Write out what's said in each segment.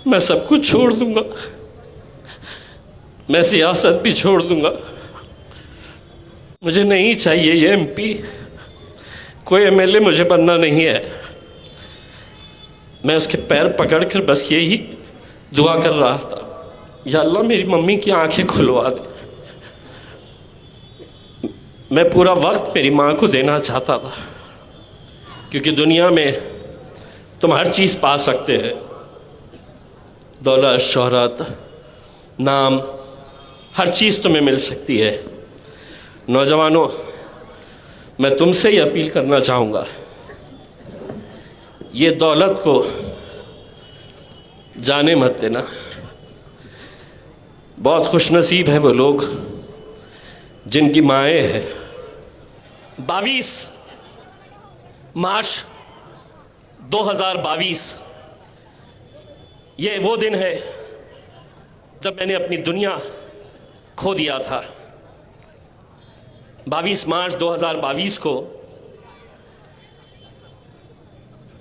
मैं सब कुछ छोड़ दूंगा, मैं सियासत भी छोड़ दूंगा। मुझे नहीं चाहिए ये एमपी, कोई एमएलए मुझे बनना नहीं है। मैं उसके पैर पकड़कर बस यही दुआ कर रहा था, या अल्लाह मेरी मम्मी की आंखें खुलवा दे। मैं पूरा वक्त मेरी माँ को देना चाहता था, क्योंकि दुनिया में तुम हर चीज़ पा सकते हैं, दौलत, शोहरत, नाम, हर चीज़ तुम्हें मिल सकती है। नौजवानों, मैं तुमसे ही अपील करना चाहूँगा, ये दौलत को जाने मत देना। बहुत खुशनसीब है वो लोग जिनकी माएँ हैं। 22 मार्च 2022 ये वो दिन है जब मैंने अपनी दुनिया खो दिया था। 22 मार्च 2022 को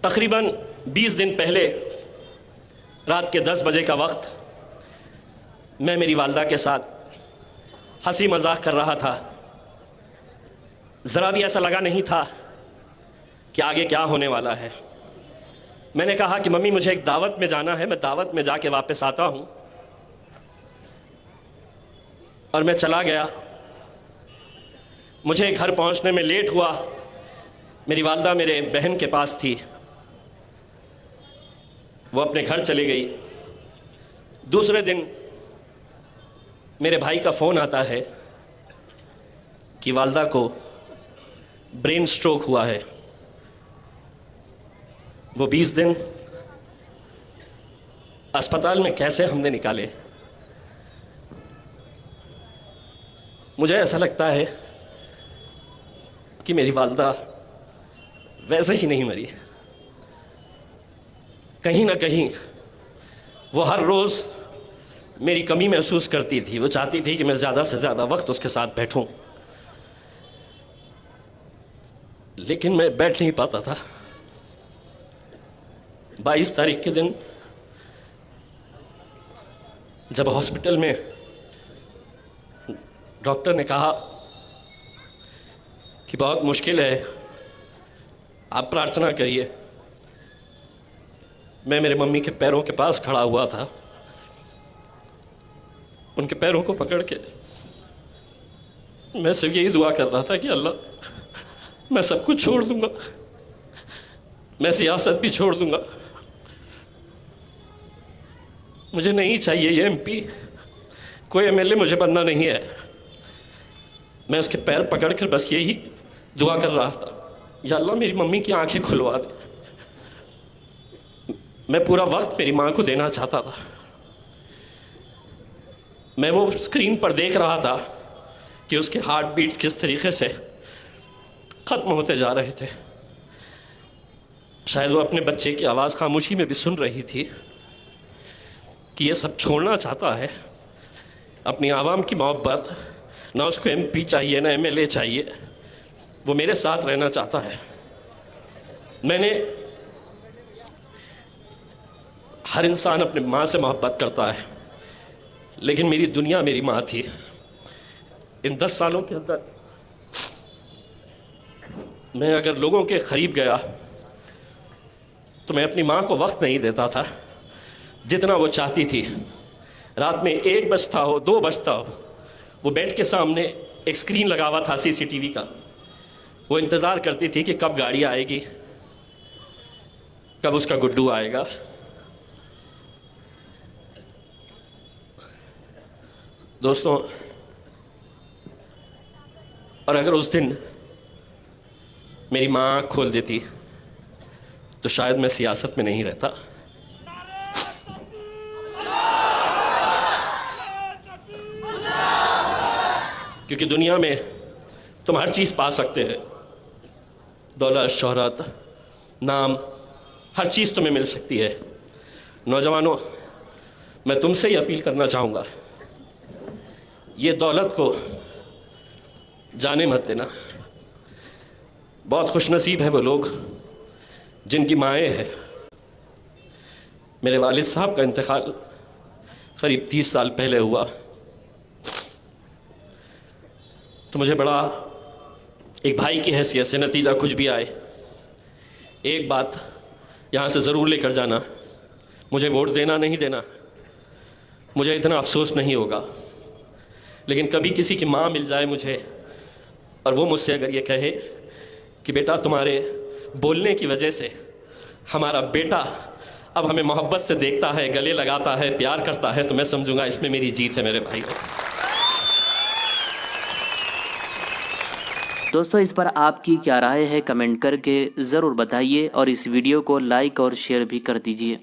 तकरीबन 20 दिन पहले रात के 10 बजे का वक्त मैं मेरी वालदा के साथ हंसी मजाक कर रहा था। ज़रा भी ऐसा लगा नहीं था कि आगे क्या होने वाला है। मैंने कहा कि मम्मी मुझे एक दावत में जाना है, मैं दावत में जाके वापस आता हूँ। और मैं चला गया। मुझे घर पहुँचने में लेट हुआ। मेरी वालदा मेरे बहन के पास थी, वो अपने घर चली गई। दूसरे दिन मेरे भाई का फ़ोन आता है कि वालदा को ब्रेन स्ट्रोक हुआ है। वो 20 दिन अस्पताल में कैसे हमने निकाले। मुझे ऐसा लगता है कि मेरी वालदा वैसे ही नहीं मरी। कहीं ना कहीं वो हर रोज़ मेरी कमी महसूस करती थी। वो चाहती थी कि मैं ज़्यादा से ज़्यादा वक्त उसके साथ बैठूं, लेकिन मैं बैठ नहीं पाता था। 22 तारीख के दिन जब हॉस्पिटल में डॉक्टर ने कहा कि बहुत मुश्किल है, आप प्रार्थना करिए, मैं मेरे मम्मी के पैरों के पास खड़ा हुआ था। उनके पैरों को पकड़ के मैं सिर्फ यही दुआ कर रहा था कि अल्लाह मैं सब कुछ छोड़ दूंगा, मैं सियासत भी छोड़ दूंगा। मुझे नहीं चाहिए ये एमपी, कोई एमएलए मुझे बनना नहीं है। मैं उसके पैर पकड़कर बस यही दुआ कर रहा था, या अल्लाह मेरी मम्मी की आंखें खुलवा दे। मैं पूरा वक्त मेरी माँ को देना चाहता था। मैं वो स्क्रीन पर देख रहा था कि उसके हार्ट बीट्स किस तरीके से ख़त्म होते जा रहे थे। शायद वो अपने बच्चे की आवाज़ खामोशी में भी सुन रही थी कि ये सब छोड़ना चाहता है, अपनी आवाम की मोहब्बत। ना उसको एमपी चाहिए, ना एमएलए चाहिए, वो मेरे साथ रहना चाहता है। मैंने हर इंसान अपनी माँ से मोहब्बत करता है, लेकिन मेरी दुनिया मेरी माँ थी। इन 10 सालों के अंदर मैं अगर लोगों के करीब गया तो मैं अपनी माँ को वक्त नहीं देता था जितना वो चाहती थी। रात में 1 बजता हो, 2 बजता हो, वो बेड के सामने एक स्क्रीन लगा हुआ था सीसीटीवी का। वो इंतज़ार करती थी कि कब गाड़ी आएगी, कब उसका गुड्डू आएगा। दोस्तों, और अगर उस दिन मेरी माँ आँख खोल देती तो शायद मैं सियासत में नहीं रहता। क्योंकि दुनिया में तुम हर चीज़ पा सकते हैं, दौलत, शोहरत, नाम, हर चीज़ तुम्हें मिल सकती है। नौजवानों, मैं तुमसे ही अपील करना चाहूँगा, ये दौलत को जाने मत देना। बहुत खुशनसीब है वो लोग जिनकी माएँ हैं। मेरे वालिद साहब का इंतकाल करीब 30 साल पहले हुआ, तो मुझे बड़ा एक भाई की हैसियत से, नतीजा कुछ भी आए, एक बात यहाँ से ज़रूर लेकर जाना, मुझे वोट देना नहीं देना, मुझे इतना अफसोस नहीं होगा, लेकिन कभी किसी की माँ मिल जाए मुझे और वो मुझसे अगर ये कहे कि बेटा तुम्हारे बोलने की वजह से हमारा बेटा अब हमें मोहब्बत से देखता है, गले लगाता है, प्यार करता है, तो मैं समझूंगा इसमें मेरी जीत है मेरे भाई। दोस्तों, इस पर आपकी क्या राय है कमेंट करके ज़रूर बताइए और इस वीडियो को लाइक और शेयर भी कर दीजिए।